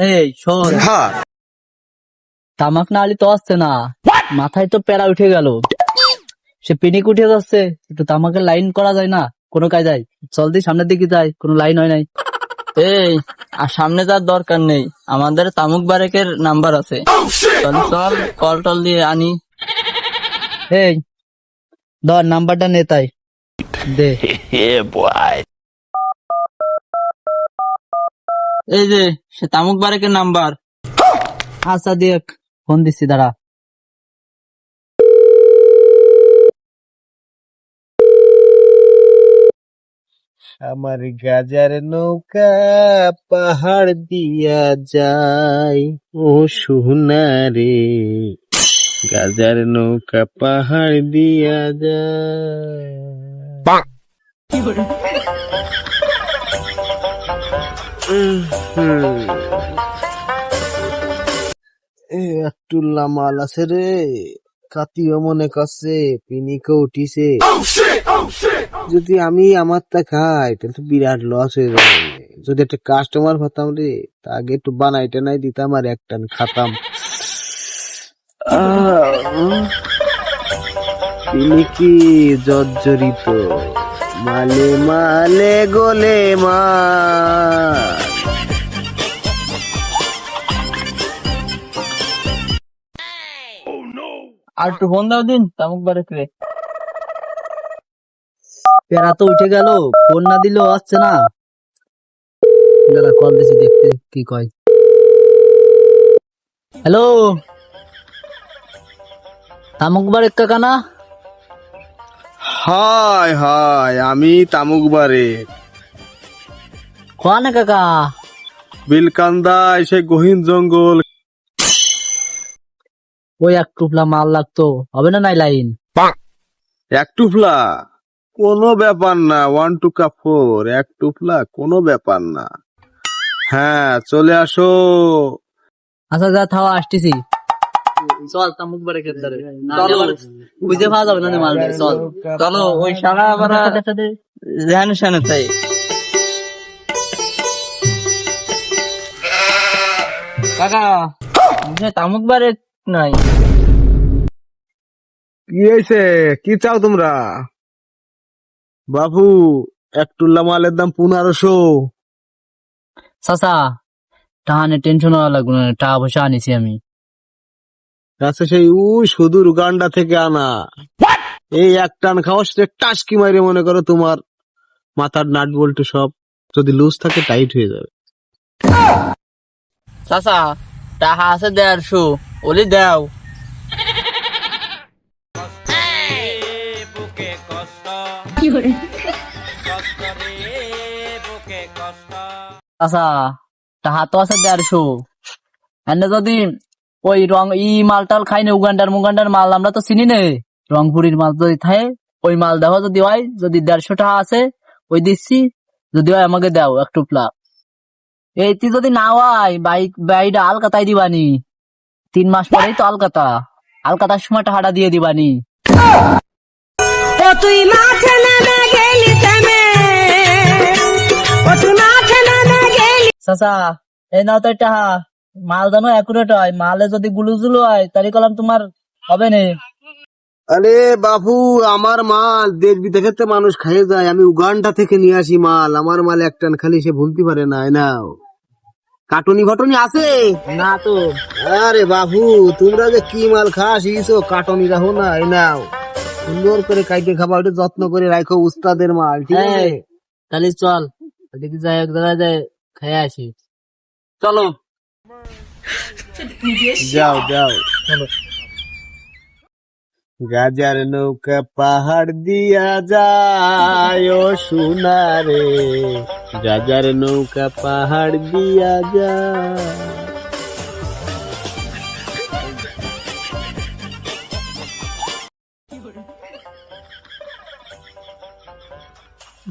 এই শোন, তামাক না আলি তো আসছে না, মাথায় তো প্যারা উঠে গেল, সে পিনিক উঠে যাচ্ছে, একটু তামাকের লাইন করা যায় না কোনো কায়দায়? চল দি সামনের দিকে যাই, কোনো লাইন হয় নাই। এই আর সামনে যাওয়ার দরকার নেই, আমাদের তামুক বারেকের নাম্বার আছে, চল চল কল টল দিয়ে আনি। এই ধর নাম্বারটা নে, তাই দে। এই যে সে তামুক বারেকের নাম্বার। আচ্ছা দেখ, ফোন দিচ্ছি, দাঁড়া। আমার গাজার নৌকা পাহাড় দিয়া যায়, ও সোনারে গাজার নৌকা পাহাড় দিয়া যায়। একটুল্লা মাল আছে রে, কাতিও মনে করছে, পিনিকও উঠিছে। যদি আমি আমারটা খাই তাহলে তো বিরাট লস হয়ে যাবে। যদি একটা কাস্টমার হতাম রে, তা আগে একটু বানাইতে নাই দিতাম আর এক টান খাতাম। পিনিকি জর্জরিত, মালে মালে গোলে মা। আর একটু ফোন দাও দিন তামুক বারেক রে। প্যারা তো উঠে গেল, ফোন না দিলেও আসছে না। দাঁড়া কল দিছি, দেখতে কি কয়। হ্যালো, তামুক বারেক কাকা না? হায় হায়, আমি তামুকবারে খোয়া না কাকা? বিলকান্দা এসে গহীন জঙ্গল। ওই এক টুপলা মাল লাগতো, হবে না নাই লাইন? এক টুফলা কোনো ব্যাপার না, 1 2 4 এক টুফলা কোনো ব্যাপার না। হ্যাঁ চলে আসো। আচ্ছা যা, থাও আসতেছি। চল তামুক বারেকের ধারে, চলো বুঝতে পাওয়া যাবে না মাল। চল চলো, ওই সারা আবার ধ্যান শানে তাই। কাকা তামুক বারেক নাই। কি হয়েছে, কি চাও তোমরা? বাবু এক টুল্লা মালের দাম 1500। চাচা টাহানে টেনশন হওয়া লাগবে না, টাকা পয়সা আনিছি আমি। আচ্ছা সেই সুদূর উগান্ডা থেকে আনা, এই এক টান খাওয়া টাসকি মাইরে মনে করো তোমার মাথার নাট বল্টু সব যদি লুজ থাকে টাইট হয়ে যাবে। চাচা টাকা আছে 150, ওলি দাও। চাচা টাকা তো আছে 150, এনে যদি ওই রং মালটাল খাই না, উগান্ডার মুগান্ডার মাল আমরা তো চিনি নে, রংপুরির মাল যদি থাকে ওই মাল দেখো, যদি হয়, যদি 150 টাকা আছে ওই দিচ্ছি, যদি হয় আমাকে দাও এক টুপলা। এইটি যদি না হয় বাইটা আলকাতায় দিবানি, 3 মাস পরেই তো আলকাতার সময় টাকাটা দিয়ে দিবানি। তুই মাঠে নেমে গেলি থেমে, তুই মাঠে নেমে গেলি। চাচা এই নাও তো টাকা, মাল জানো অ্যাকুরেট হয়, মালে যদি গুলুজুলু হয় তাহলে কলাম তোমার হবে না। আরে বাবু আমার মাল দেশ বিদেশেতে মানুষ খাইয়ে যায়, আমি উগান্ডা থেকে নিয়ে আসি মাল, আমার মাল এক টান খালি সে ভুলতে পারে না। নাও কাটুনি ঘটনি আছে না তো। আরে বাবু তোমরা যে কি মাল খাস ইসো কাটনি রাখো না। নাও সুন্দর করে কাইটে খাবা, ওটা যত্ন করে রাখো, উস্তাদের মাল, ঠিক আছে? তাহলে চল দেখি যাই, এক জায়গায় যাই খেয়ে আসি, চলো। যাও যাও গাজার নৌকা পাহাড় দিয়া যায়, ও সোনারে গাজার নৌকা পাহাড় দিয়া যায়।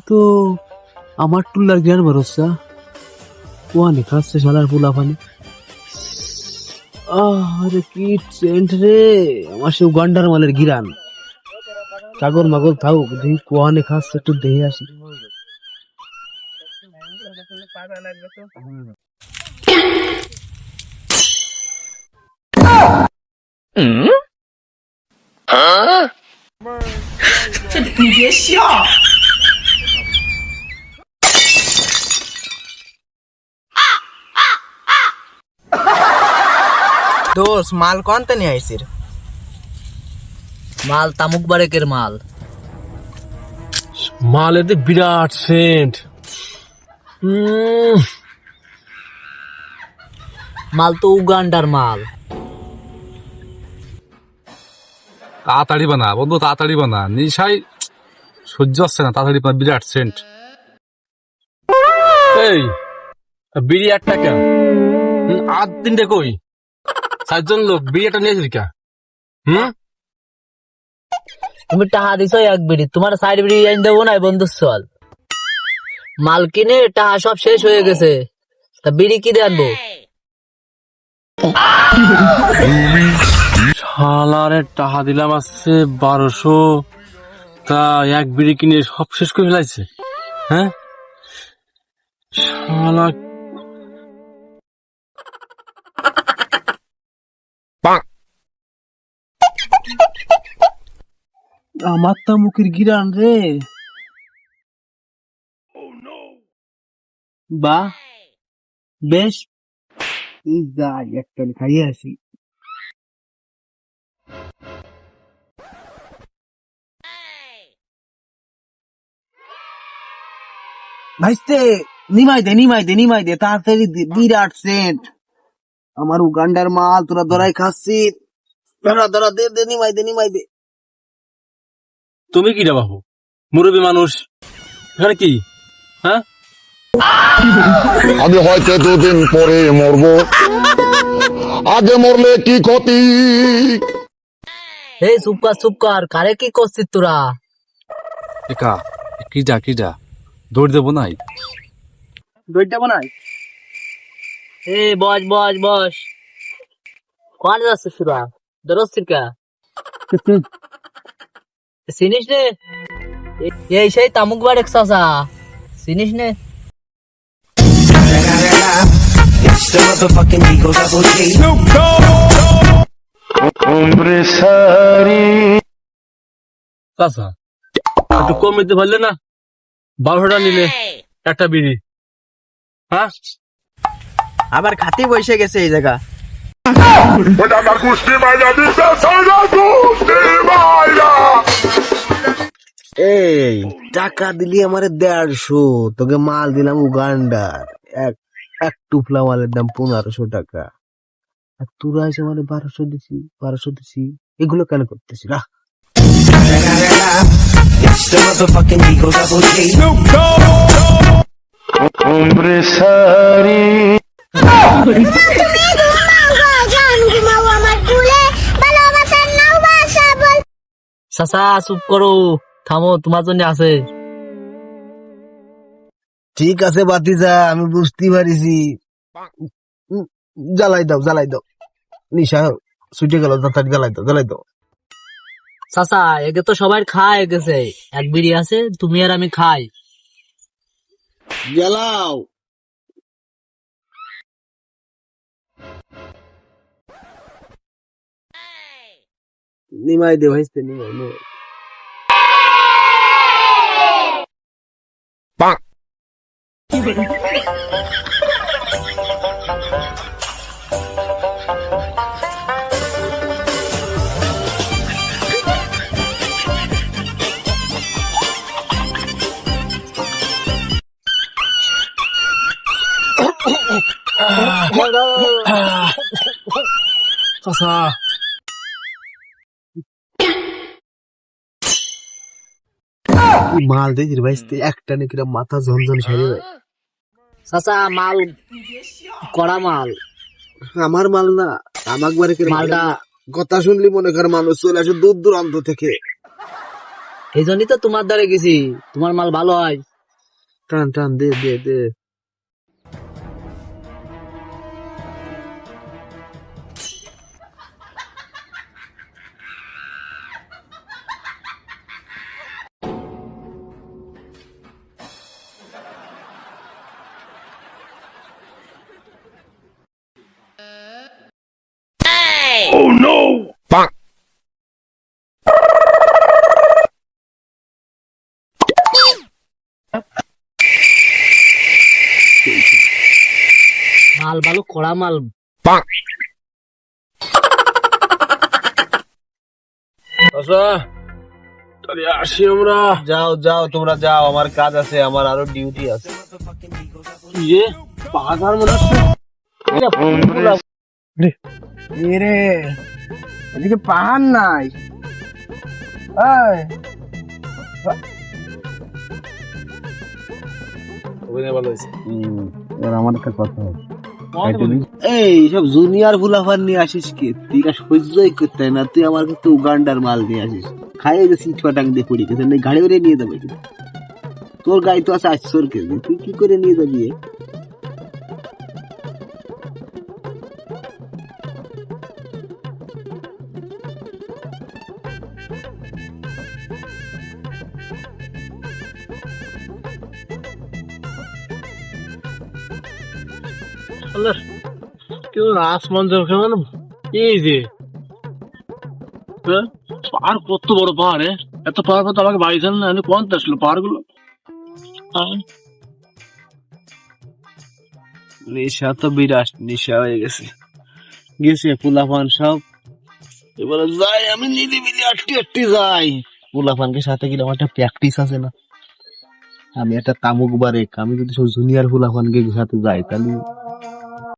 তো আমার টুল্লার জ্ঞান ভরসা ওয়ানে খাচ্ছে সালার পোলা পানি। আরে কি ট্রেন্ড রে, আমার সে উগান্ডার মালের গিরান। ছাগল মাগল থাও, দেখি কোয়ানে খাচ্ছে একটু দেখে আসি। দোষ মাল কোনতে নিয়ে আইছিস? মাল তামুক বারেকের মাল। মালের তো বিরাট সেন্ট। মাল তো উগান্ডার মাল। তাড়াতাড়ি বানা বন্ধু, তাড়াতাড়ি বানা, নিশাই সহ্য হচ্ছে না, তাড়াতাড়ি বানা, বিরাট সেন্ট। এই বিড়ি একটা কেন? আর তিনটে কই? 4জন লোক বিড়ি একটা নিয়েছিস কে? তুমি টাহা দিছো এক বিড়ি, তোমার সাইড বিড়ি আইন দেবো না বন্ধুর চল। মাল কিনে টাহা সব শেষ হয়ে গেছে, তা বিড়ি কি দিয়ে আনবো? শালারে টাকা দিলাম আছে 1200, তা এক বিড়ি কিনে সব শেষ করে ফেলাইছে। হ্যাঁ শালা, আমার তো মুখের গিরান রে। বা বেশ, যাই একটা খাইয়ে আসি। ভাইস্তে নিমাই দে তাড়াতাড়ি দে, বিরাট সেন্ট। আমার উগান্ডার মাল তোরা ধরাই খাচ্ছিস। ধরা দে দে, নিমাই দে। তুমি কি রে বাবু, মুরব্বী মানুষ, এখানে কি? হ্যাঁ আমি হয়তো 2 দিন পরে মরবো, আগে মরলে কি ক্ষতি? এই চুপ কর, কারে কি করছিস তোরা? একা কিটা দৌড় দেবো নাই? দইটা বানাই। এই বস, কোন যাচ্ছে তোরা? দরস্তির কা চিনিস নে? এই সেই তামুক বারেক চাচা, চিনিস নে? চাচা একটু কম নিতে পারলে না? 1200 নিলে একটা বিড়ি। হ্যাঁ আবার খাতি বসে গেছে এই জায়গা। এই টাকা দিলি আমারে 150, তোকে মাল দিলাম উগান্ডার, এক টুপলা মালের দাম 1500 টাকা। আর তোরা এসে মানে 1200 দিছি, এগুলো কেন করতেছি? রাখ। চাচা চুপ করো, থামো, তোমার জন্য আছে। ঠিক আছে বাতিজা, আমি বুঝতে পারিছি। জ্বালাই দাও, নিশা ছুটে গেল, তাড়াতাড়ি জ্বালাই দাও। চাচা একে তো সবাই খায় গেছে, এক বিড়ি আছে, তুমি আর আমি খাই। জ্বালাও। নিমাই দে ভাইস্তে, নিমাই। চাচা মাল দেখি ভাইস্তে, একটা নাকি মাথা ঝনঝন সারি যায়। চাচা মাল কড়া মাল। আমার মাল না, তামাক বারেকের মালটা কথা শুনলি মনে কর মানুষ চলে আসে দূর দূরান্ত থেকে। এই জন্যই তো তোমার দ্বারে গেছি, তোমার মাল ভালো হয়। টান দে। মাল ভালো কড়া মাল। আচ্ছা তাহলে আসি আমরা। যাও যাও তোমরা যাও, আমার কাজ আছে, আমার আরো ডিউটি আছে। ইয়ে বাজার মনে হচ্ছে। এরে এদিকে পাহাড় নাই। ভালো হয়েছে। এবার আমার একটা কথা হবে, এই সব জুনিয়র ফুলাফার নিয়ে আসিস কি? তুই না সহ্যই করতে হয় না, তুই আমার কাছে উগান্ডার মাল নিয়ে আসিস, খাইয়ে যে সিট ফাটাং দিয়ে পড়ে গেছে, গাড়ি করে নিয়ে যাবে কিন্তু। তোর গাড়ি তো আছে 800 কেজি, তুই কি করে নিয়ে যাবি? কেউ আসমান জল মানে এই যে পাহাড়, কত বড় পাহাড়! এত পাহাড় তো আমাকে বাড়ি ছিল না, কোন আসলো পাহাড় গুলো? নেশা তো বিরাট নেশা হয়ে গেছে, গেছে ফুলাফান সব। এবারে যাই আমি নিরিবিলি আটটি আটটি যাই, ফুলাফানকে সাথে গেলে আমার একটা প্র্যাকটিস আছে না। আমি একটা তামুক বারেক, আমি যদি সব জুনিয়র ফুলাফানকে সাথে যাই তাহলে